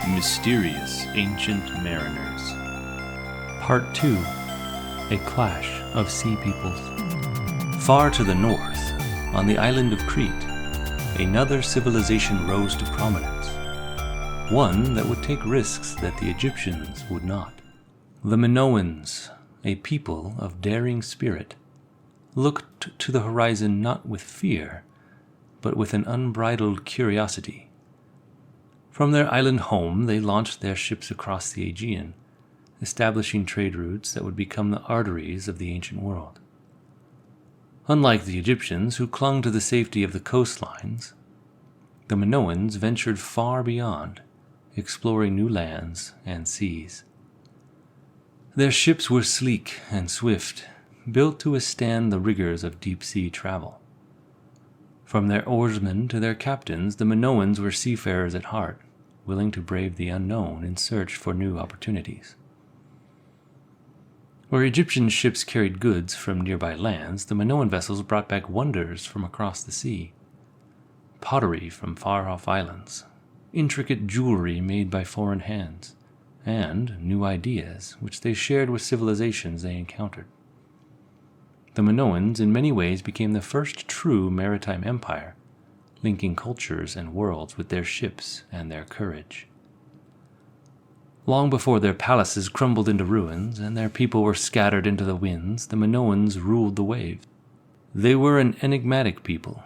Mysterious Ancient Mariners. Part 2. A Clash of Sea Peoples. Far to the north, on the island of Crete, another civilization rose to prominence. One that would take risks that the Egyptians would not. The Minoans, a people of daring spirit, looked to the horizon not with fear, but with an unbridled curiosity. From their island home, they launched their ships across the Aegean, establishing trade routes that would become the arteries of the ancient world. Unlike the Egyptians, who clung to the safety of the coastlines, the Minoans ventured far beyond, exploring new lands and seas. Their ships were sleek and swift, built to withstand the rigors of deep-sea travel. From their oarsmen to their captains, the Minoans were seafarers at heart, willing to brave the unknown in search for new opportunities. Where Egyptian ships carried goods from nearby lands, the Minoan vessels brought back wonders from across the sea. Pottery from far-off islands, intricate jewelry made by foreign hands, and new ideas which they shared with civilizations they encountered. The Minoans in many ways became the first true maritime empire, linking cultures and worlds with their ships and their courage. Long before their palaces crumbled into ruins and their people were scattered into the winds, the Minoans ruled the waves. They were an enigmatic people,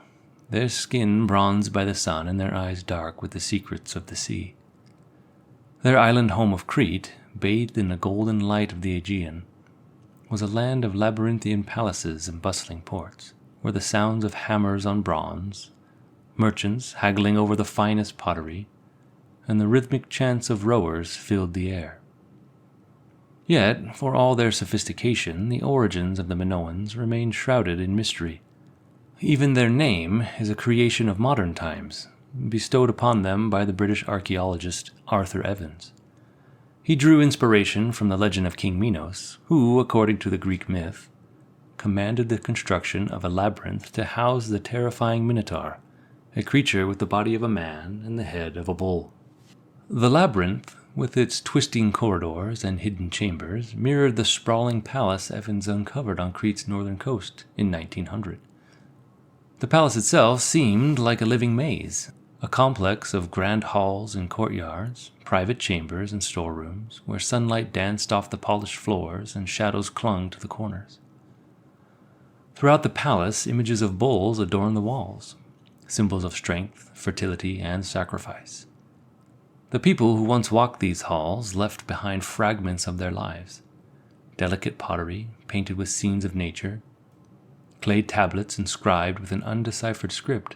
their skin bronzed by the sun and their eyes dark with the secrets of the sea. Their island home of Crete, bathed in the golden light of the Aegean, was a land of labyrinthian palaces and bustling ports, where the sounds of hammers on bronze, merchants haggling over the finest pottery, and the rhythmic chants of rowers filled the air. Yet, for all their sophistication, the origins of the Minoans remain shrouded in mystery. Even their name is a creation of modern times, bestowed upon them by the British archaeologist Arthur Evans. He drew inspiration from the legend of King Minos, who, according to the Greek myth, commanded the construction of a labyrinth to house the terrifying Minotaur, a creature with the body of a man and the head of a bull. The labyrinth, with its twisting corridors and hidden chambers, mirrored the sprawling palace Evans uncovered on Crete's northern coast in 1900. The palace itself seemed like a living maze, a complex of grand halls and courtyards, private chambers and storerooms, where sunlight danced off the polished floors and shadows clung to the corners. Throughout the palace, images of bulls adorned the walls, symbols of strength, fertility, and sacrifice. The people who once walked these halls left behind fragments of their lives: delicate pottery painted with scenes of nature, clay tablets inscribed with an undeciphered script,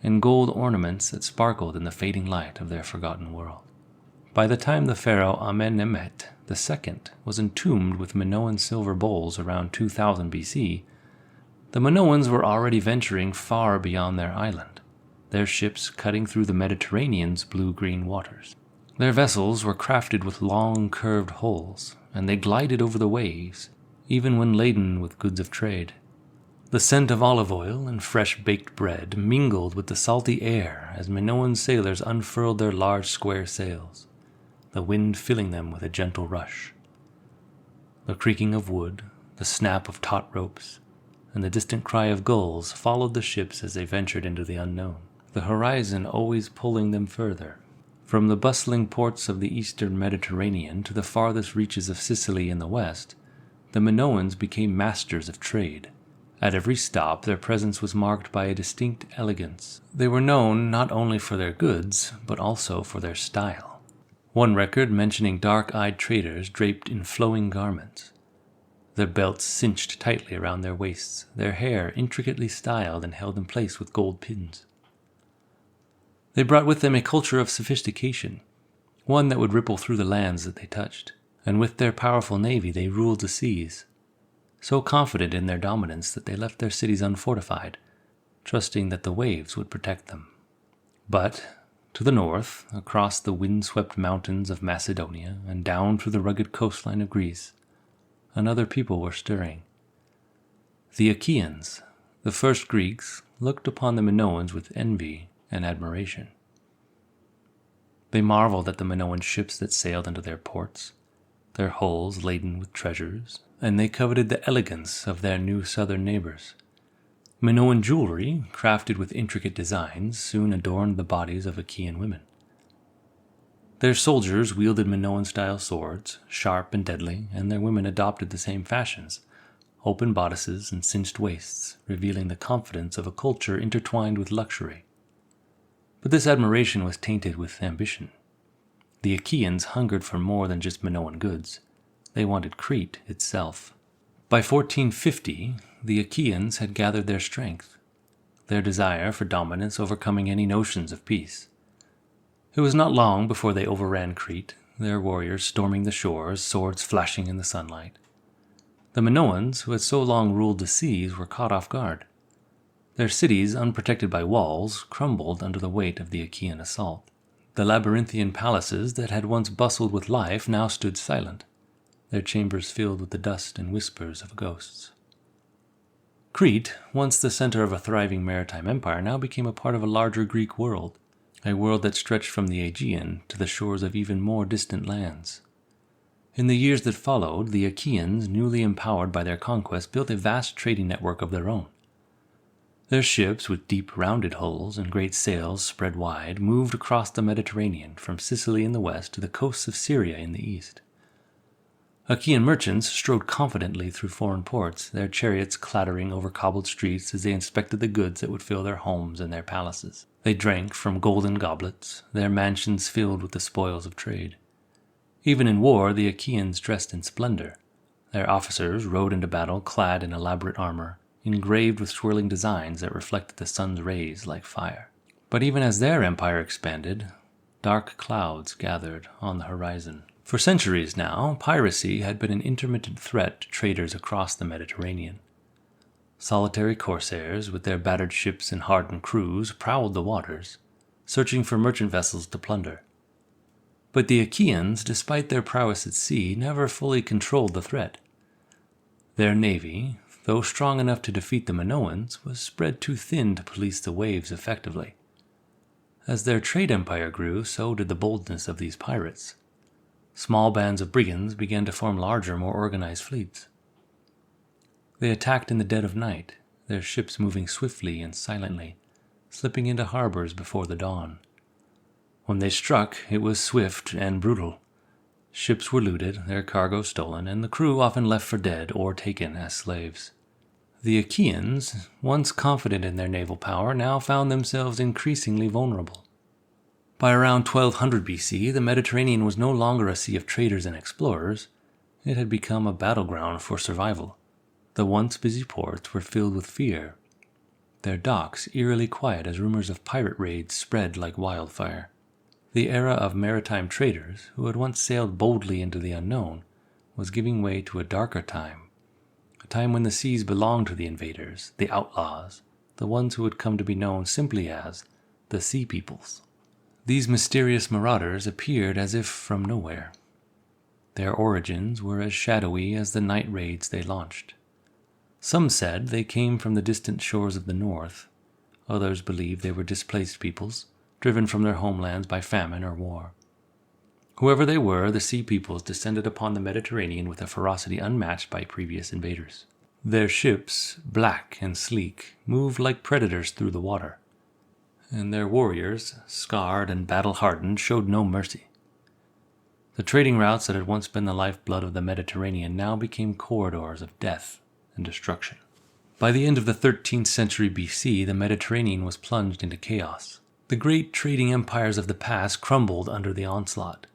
and gold ornaments that sparkled in the fading light of their forgotten world. By the time the pharaoh Amenemhet II was entombed with Minoan silver bowls around 2000 BC, the Minoans were already venturing far beyond their island, their ships cutting through the Mediterranean's blue-green waters. Their vessels were crafted with long, curved hulls, and they glided over the waves, even when laden with goods of trade. The scent of olive oil and fresh baked bread mingled with the salty air as Minoan sailors unfurled their large square sails, the wind filling them with a gentle rush. The creaking of wood, the snap of taut ropes, and the distant cry of gulls followed the ships as they ventured into the unknown, the horizon always pulling them further. From the bustling ports of the eastern Mediterranean to the farthest reaches of Sicily in the west, the Minoans became masters of trade. At every stop, their presence was marked by a distinct elegance. They were known not only for their goods, but also for their style. One record mentioning dark-eyed traders draped in flowing garments, their belts cinched tightly around their waists, their hair intricately styled and held in place with gold pins. They brought with them a culture of sophistication, one that would ripple through the lands that they touched, and with their powerful navy they ruled the seas, so confident in their dominance that they left their cities unfortified, trusting that the waves would protect them. But to the north, across the wind-swept mountains of Macedonia and down through the rugged coastline of Greece, another people were stirring. The Achaeans, the first Greeks, looked upon the Minoans with envy and admiration. They marveled at the Minoan ships that sailed into their ports, their hulls laden with treasures, and they coveted the elegance of their new southern neighbors. Minoan jewelry, crafted with intricate designs, soon adorned the bodies of Achaean women. Their soldiers wielded Minoan-style swords, sharp and deadly, and their women adopted the same fashions, open bodices and cinched waists, revealing the confidence of a culture intertwined with luxury. But this admiration was tainted with ambition. The Achaeans hungered for more than just Minoan goods. They wanted Crete itself. By 1450, the Achaeans had gathered their strength, their desire for dominance overcoming any notions of peace. It was not long before they overran Crete, their warriors storming the shores, swords flashing in the sunlight. The Minoans, who had so long ruled the seas, were caught off guard. Their cities, unprotected by walls, crumbled under the weight of the Achaean assault. The labyrinthian palaces that had once bustled with life now stood silent, their chambers filled with the dust and whispers of ghosts. Crete, once the center of a thriving maritime empire, now became a part of a larger Greek world, a world that stretched from the Aegean to the shores of even more distant lands. In the years that followed, the Achaeans, newly empowered by their conquest, built a vast trading network of their own. Their ships, with deep rounded hulls and great sails spread wide, moved across the Mediterranean from Sicily in the west to the coasts of Syria in the east. Achaean merchants strode confidently through foreign ports, their chariots clattering over cobbled streets as they inspected the goods that would fill their homes and their palaces. They drank from golden goblets, their mansions filled with the spoils of trade. Even in war, the Achaeans dressed in splendor. Their officers rode into battle clad in elaborate armor, engraved with swirling designs that reflected the sun's rays like fire. But even as their empire expanded, dark clouds gathered on the horizon. For centuries now, piracy had been an intermittent threat to traders across the Mediterranean. Solitary corsairs, with their battered ships and hardened crews, prowled the waters, searching for merchant vessels to plunder. But the Achaeans, despite their prowess at sea, never fully controlled the threat. Their navy, though strong enough to defeat the Minoans, was spread too thin to police the waves effectively. As their trade empire grew, so did the boldness of these pirates. Small bands of brigands began to form larger, more organized fleets. They attacked in the dead of night, their ships moving swiftly and silently, slipping into harbors before the dawn. When they struck, it was swift and brutal. Ships were looted, their cargo stolen, and the crew often left for dead or taken as slaves. The Achaeans, once confident in their naval power, now found themselves increasingly vulnerable. By around 1200 BC, the Mediterranean was no longer a sea of traders and explorers. It had become a battleground for survival. The once busy ports were filled with fear, their docks eerily quiet as rumors of pirate raids spread like wildfire. The era of maritime traders, who had once sailed boldly into the unknown, was giving way to a darker time, a time when the seas belonged to the invaders, the outlaws, the ones who had come to be known simply as the Sea Peoples. These mysterious marauders appeared as if from nowhere. Their origins were as shadowy as the night raids they launched. Some said they came from the distant shores of the north. Others believed they were displaced peoples, driven from their homelands by famine or war. Whoever they were, the Sea Peoples descended upon the Mediterranean with a ferocity unmatched by previous invaders. Their ships, black and sleek, moved like predators through the water, and their warriors, scarred and battle-hardened, showed no mercy. The trading routes that had once been the lifeblood of the Mediterranean now became corridors of death and destruction. By the end of the 13th century BC, the Mediterranean was plunged into chaos. The great trading empires of the past crumbled under the onslaught.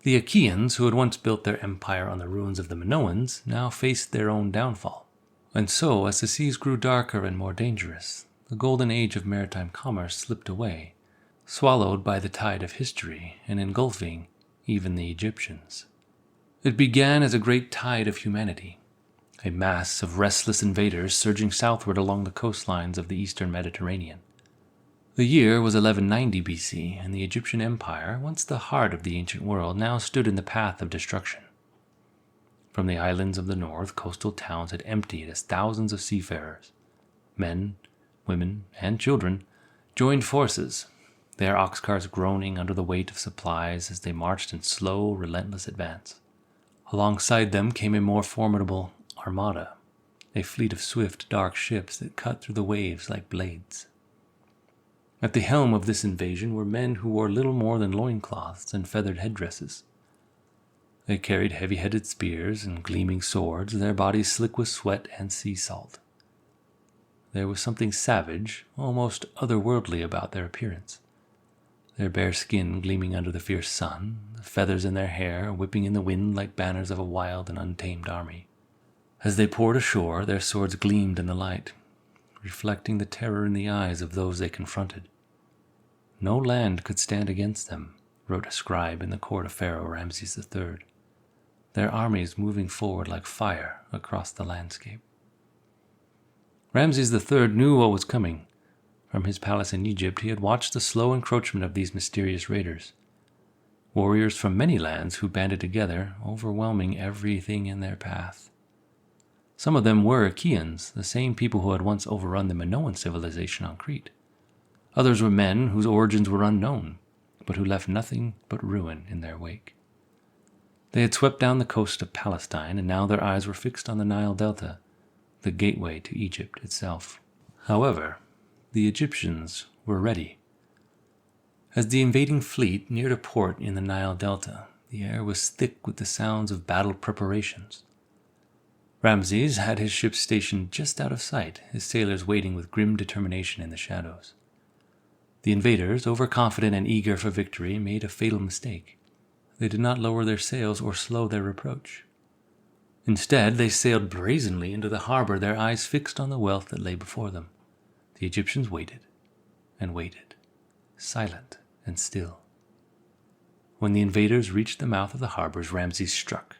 The Achaeans, who had once built their empire on the ruins of the Minoans, now faced their own downfall. And so, as the seas grew darker and more dangerous, the golden age of maritime commerce slipped away, swallowed by the tide of history and engulfing even the Egyptians. It began as a great tide of humanity, a mass of restless invaders surging southward along the coastlines of the eastern Mediterranean. The year was 1190 BC, and the Egyptian Empire, once the heart of the ancient world, now stood in the path of destruction. From the islands of the north, coastal towns had emptied as thousands of seafarers, men, women, and children, joined forces, their ox cars groaning under the weight of supplies as they marched in slow, relentless advance. Alongside them came a more formidable armada, a fleet of swift, dark ships that cut through the waves like blades. At the helm of this invasion were men who wore little more than loincloths and feathered headdresses. They carried heavy-headed spears and gleaming swords, their bodies slick with sweat and sea salt. There was something savage, almost otherworldly about their appearance. Their bare skin gleaming under the fierce sun, the feathers in their hair whipping in the wind like banners of a wild and untamed army. As they poured ashore, their swords gleamed in the light, reflecting the terror in the eyes of those they confronted. No land could stand against them, wrote a scribe in the court of Pharaoh Ramses III, their armies moving forward like fire across the landscape. Ramses III knew what was coming. From his palace in Egypt, he had watched the slow encroachment of these mysterious raiders. Warriors from many lands who banded together, overwhelming everything in their path. Some of them were Achaeans, the same people who had once overrun the Minoan civilization on Crete. Others were men whose origins were unknown, but who left nothing but ruin in their wake. They had swept down the coast of Palestine, and now their eyes were fixed on the Nile Delta, the gateway to Egypt itself. However, the Egyptians were ready. As the invading fleet neared a port in the Nile Delta, the air was thick with the sounds of battle preparations. Ramses had his ships stationed just out of sight, his sailors waiting with grim determination in the shadows. The invaders, overconfident and eager for victory, made a fatal mistake. They did not lower their sails or slow their approach. Instead, they sailed brazenly into the harbor, their eyes fixed on the wealth that lay before them. The Egyptians waited and waited, silent and still. When the invaders reached the mouth of the harbors, Ramses struck.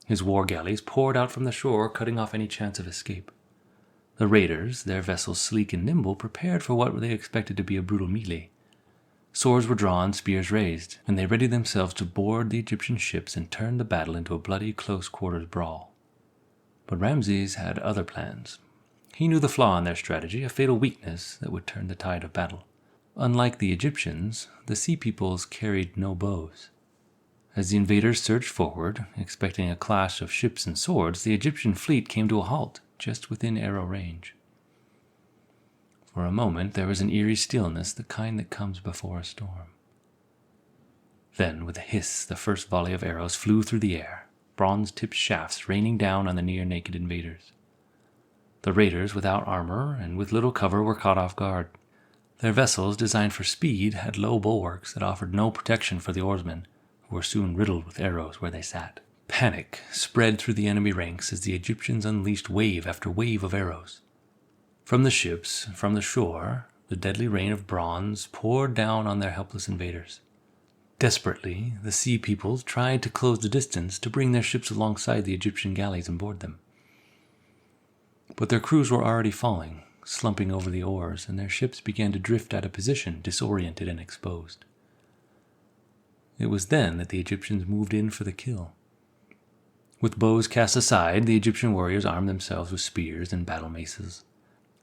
His war galleys poured out from the shore, cutting off any chance of escape. The raiders, their vessels sleek and nimble, prepared for what they expected to be a brutal melee. Swords were drawn, spears raised, and they readied themselves to board the Egyptian ships and turn the battle into a bloody close-quarters brawl. But Ramses had other plans. He knew the flaw in their strategy, a fatal weakness that would turn the tide of battle. Unlike the Egyptians, the Sea Peoples carried no bows. As the invaders surged forward, expecting a clash of ships and swords, the Egyptian fleet came to a halt just within arrow range. For a moment, there was an eerie stillness, the kind that comes before a storm. Then, with a hiss, the first volley of arrows flew through the air, bronze-tipped shafts raining down on the near-naked invaders. The raiders, without armor and with little cover, were caught off guard. Their vessels, designed for speed, had low bulwarks that offered no protection for the oarsmen, who were soon riddled with arrows where they sat. Panic spread through the enemy ranks as the Egyptians unleashed wave after wave of arrows. From the ships, from the shore, the deadly rain of bronze poured down on their helpless invaders. Desperately, the Sea Peoples tried to close the distance to bring their ships alongside the Egyptian galleys and board them. But their crews were already falling, slumping over the oars, and their ships began to drift out of position, disoriented and exposed. It was then that the Egyptians moved in for the kill. With bows cast aside, the Egyptian warriors armed themselves with spears and battle maces.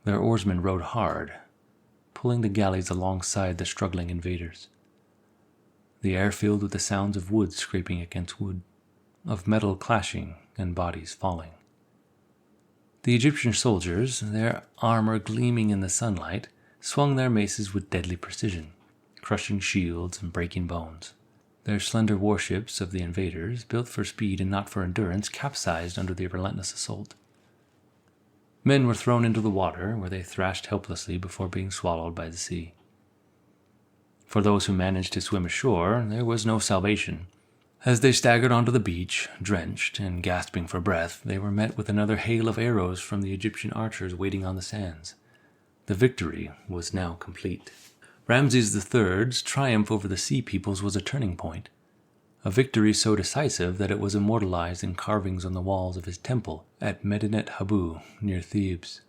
Their oarsmen rowed hard, pulling the galleys alongside the struggling invaders. The air filled with the sounds of wood scraping against wood, of metal clashing and bodies falling. The Egyptian soldiers, their armor gleaming in the sunlight, swung their maces with deadly precision, crushing shields and breaking bones. Their slender warships of the invaders, built for speed and not for endurance, capsized under the relentless assault. Men were thrown into the water, where they thrashed helplessly before being swallowed by the sea. For those who managed to swim ashore, there was no salvation. As they staggered onto the beach, drenched and gasping for breath, they were met with another hail of arrows from the Egyptian archers waiting on the sands. The victory was now complete. Ramses III's triumph over the Sea Peoples was a turning point, a victory so decisive that it was immortalized in carvings on the walls of his temple at Medinet Habu, near Thebes.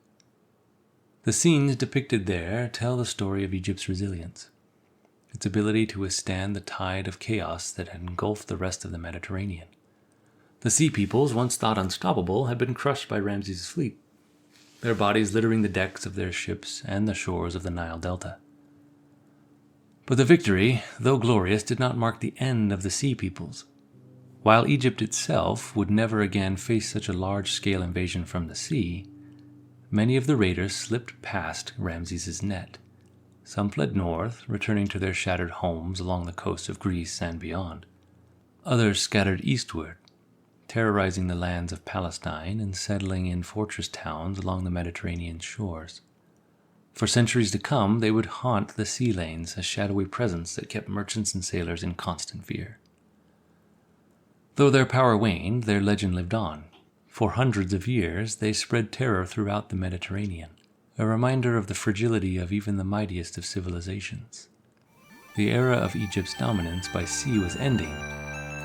The scenes depicted there tell the story of Egypt's resilience, its ability to withstand the tide of chaos that had engulfed the rest of the Mediterranean. The Sea Peoples, once thought unstoppable, had been crushed by Ramses' fleet, their bodies littering the decks of their ships and the shores of the Nile Delta. But the victory, though glorious, did not mark the end of the Sea Peoples. While Egypt itself would never again face such a large-scale invasion from the sea, many of the raiders slipped past Ramses' net. Some fled north, returning to their shattered homes along the coast of Greece and beyond. Others scattered eastward, terrorizing the lands of Palestine and settling in fortress towns along the Mediterranean shores. For centuries to come, they would haunt the sea lanes, a shadowy presence that kept merchants and sailors in constant fear. Though their power waned, their legend lived on. For hundreds of years, they spread terror throughout the Mediterranean, a reminder of the fragility of even the mightiest of civilizations. The era of Egypt's dominance by sea was ending,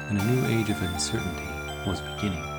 and a new age of uncertainty was beginning.